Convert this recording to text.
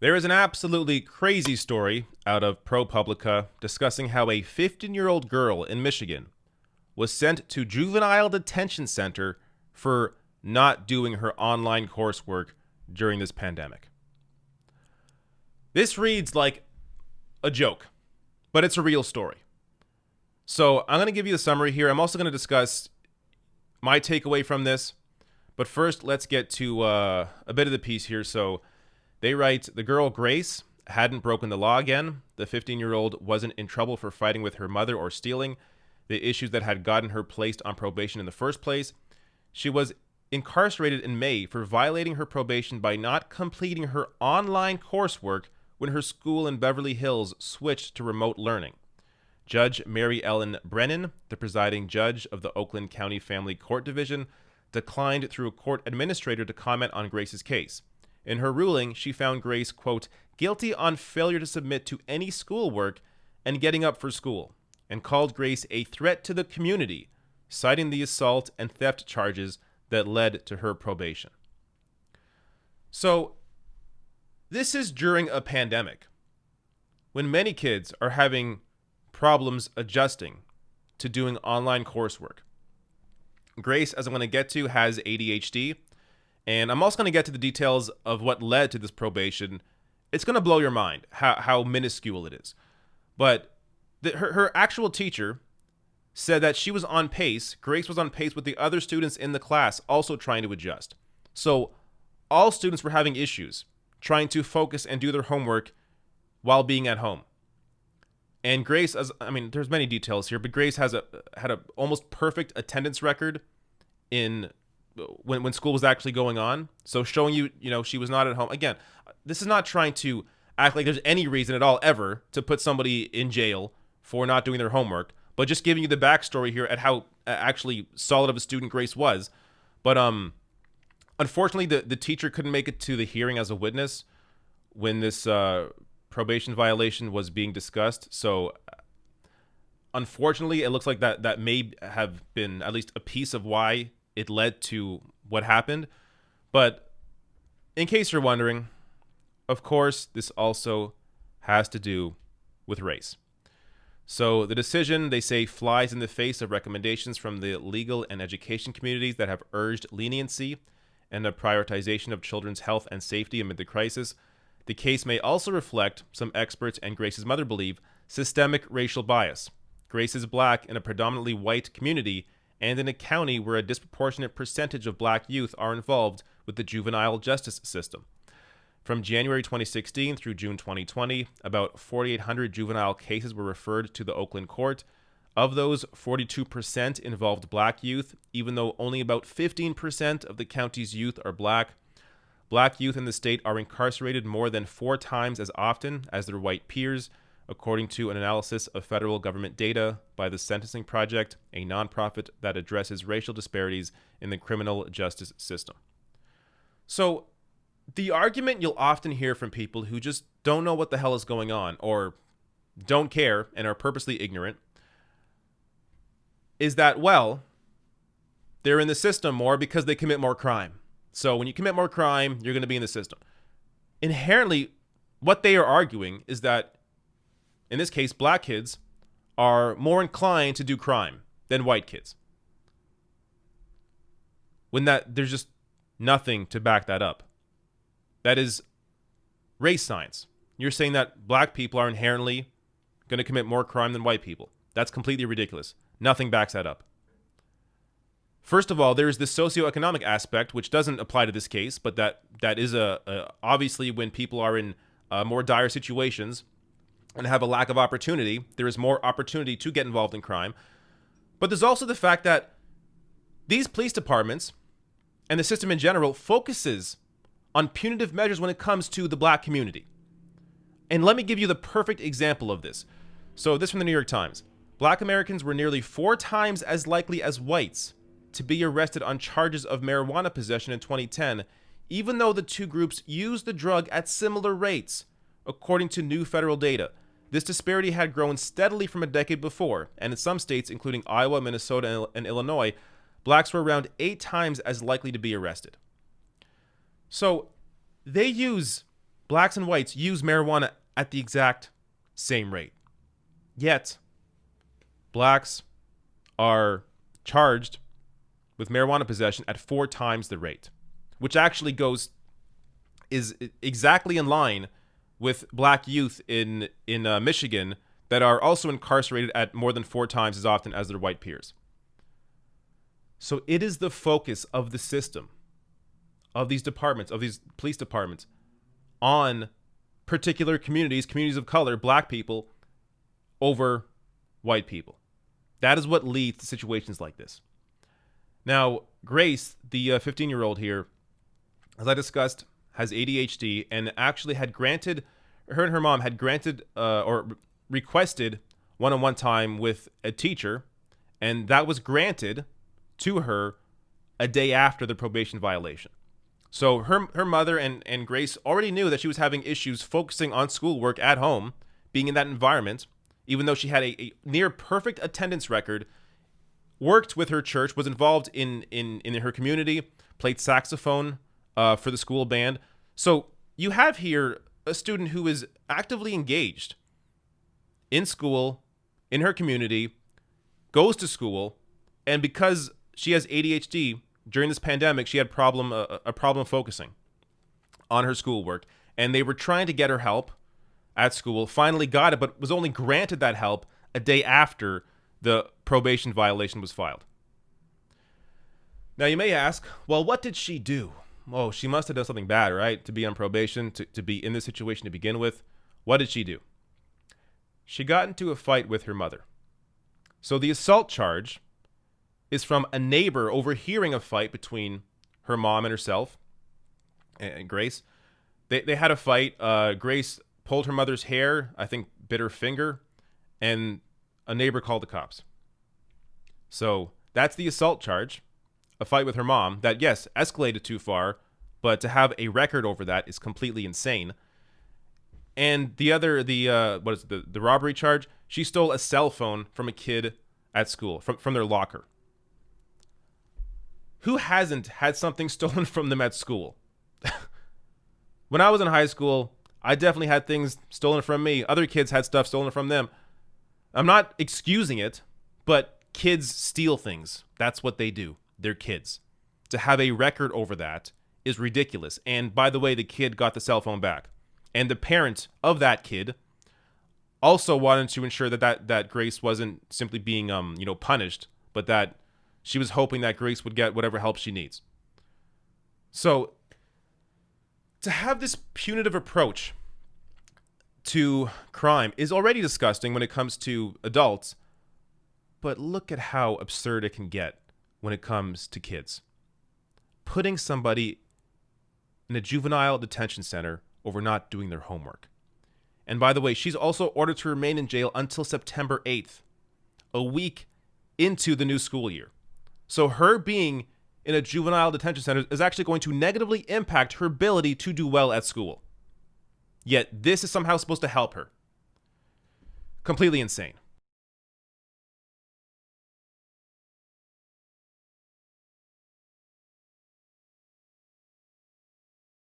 There is an absolutely crazy story out of ProPublica discussing how a 15-year-old girl in Michigan was sent to juvenile detention center for not doing her online coursework during this pandemic. This reads like a joke, but it's a real story. So I'm going to give you the summary here. I'm also going to discuss my takeaway from this. But first, let's get to a bit of the piece here. So they write, the girl Grace hadn't broken the law again. The 15-year-old wasn't in trouble for fighting with her mother or stealing, the issues that had gotten her placed on probation in the first place. She was incarcerated in May for violating her probation by not completing her online coursework when her school in Beverly Hills switched to remote learning. Judge Mary Ellen Brennan, the presiding judge of the Oakland County Family Court Division, declined through a court administrator to comment on Grace's case. In her ruling, she found Grace, quote, guilty on failure to submit to any schoolwork and getting up for school, and called Grace a threat to the community, citing the assault and theft charges that led to her probation. So, this is during a pandemic, when many kids are having problems adjusting to doing online coursework. Grace, as I'm going to get to, has ADHD, and I'm also going to get to the details of what led to this probation. It's going to blow your mind how minuscule it is. But her actual teacher said that she was on pace, Grace was on pace with the other students in the class also trying to adjust. So all students were having issues trying to focus and do their homework while being at home. And Grace, there's many details here, but Grace had a almost perfect attendance record in when school was actually going on. So showing you, she was not at home. Again, this is not trying to act like there's any reason at all ever to put somebody in jail for not doing their homework, but just giving you the backstory here at how actually solid of a student Grace was. But unfortunately, the teacher couldn't make it to the hearing as a witness when this probation violation was being discussed. So unfortunately, it looks like that may have been at least a piece of why it led to what happened. But in case you're wondering, of course, this also has to do with race. So the decision, they say, flies in the face of recommendations from the legal and education communities that have urged leniency and a prioritization of children's health and safety amid the crisis. The case may also reflect, some experts and Grace's mother believe, systemic racial bias. Grace is black in a predominantly white community and in a county where a disproportionate percentage of black youth are involved with the juvenile justice system. From January 2016 through June 2020, about 4,800 juvenile cases were referred to the Oakland court. Of those, 42% involved black youth, even though only about 15% of the county's youth are black. Black youth in the state are incarcerated more than 4 times as often as their white peers, according to an analysis of federal government data by the Sentencing Project, a nonprofit that addresses racial disparities in the criminal justice system. So, the argument you'll often hear from people who just don't know what the hell is going on or don't care and are purposely ignorant is that, well, they're in the system more because they commit more crime. So when you commit more crime, you're going to be in the system. Inherently, what they are arguing is that, in this case, black kids are more inclined to do crime than white kids. When there's just nothing to back that up. That is race science. You're saying that black people are inherently going to commit more crime than white people. That's completely ridiculous. Nothing backs that up. First of all, there's this socioeconomic aspect, which doesn't apply to this case, but that is obviously when people are in more dire situations and have a lack of opportunity, there is more opportunity to get involved in crime. But there's also the fact that these police departments and the system in general focuses on punitive measures when it comes to the black community. And let me give you the perfect example of this. So this from the New York Times. Black Americans were nearly 4 times as likely as whites to be arrested on charges of marijuana possession in 2010, even though the two groups used the drug at similar rates, according to new federal data. This disparity had grown steadily from a decade before, and in some states, including Iowa, Minnesota, and Illinois, blacks were around 8 times as likely to be arrested. So they use blacks and whites use marijuana at the exact same rate. Yet, blacks are charged with marijuana possession at 4 times the rate, which actually is exactly in line with black youth in Michigan that are also incarcerated at more than 4 times as often as their white peers. So it is the focus of the system, of these departments, of these police departments, on particular communities of color, black people, over white people. That is what leads to situations like this. Now, Grace, the 15-year-old here, as I discussed, has ADHD and actually had granted, her and her mom had granted or requested one-on-one time with a teacher, and that was granted to her a day after the probation violation. So her mother and Grace already knew that she was having issues focusing on schoolwork at home, being in that environment, even though she had a near perfect attendance record, worked with her church, was involved in her community, played saxophone for the school band. So you have here a student who is actively engaged in school, in her community, goes to school, and because she has ADHD, during this pandemic, she had a problem focusing on her schoolwork, and they were trying to get her help at school, finally got it, but was only granted that help a day after the probation violation was filed. Now, you may ask, well, what did she do? Oh, she must have done something bad, right? To be on probation, to be in this situation to begin with. What did she do? She got into a fight with her mother. So the assault charge is from a neighbor overhearing a fight between her mom and herself and Grace. They had a fight. Grace pulled her mother's hair, I think bit her finger, and a neighbor called the cops. So that's the assault charge, a fight with her mom that, yes, escalated too far, but to have a record over that is completely insane. And the robbery charge, she stole a cell phone from a kid at school, from their locker. Who hasn't had something stolen from them at school? When I was in high school, I definitely had things stolen from me. Other kids had stuff stolen from them. I'm not excusing it, but kids steal things. That's what they do. They're kids. To have a record over that is ridiculous. And by the way, the kid got the cell phone back. And the parent of that kid also wanted to ensure that Grace wasn't simply being punished, but that she was hoping that Grace would get whatever help she needs. So to have this punitive approach to crime is already disgusting when it comes to adults, but look at how absurd it can get when it comes to kids. Putting somebody in a juvenile detention center over not doing their homework. And by the way, she's also ordered to remain in jail until September 8th, a week into the new school year. So her being in a juvenile detention center is actually going to negatively impact her ability to do well at school. Yet this is somehow supposed to help her. Completely insane.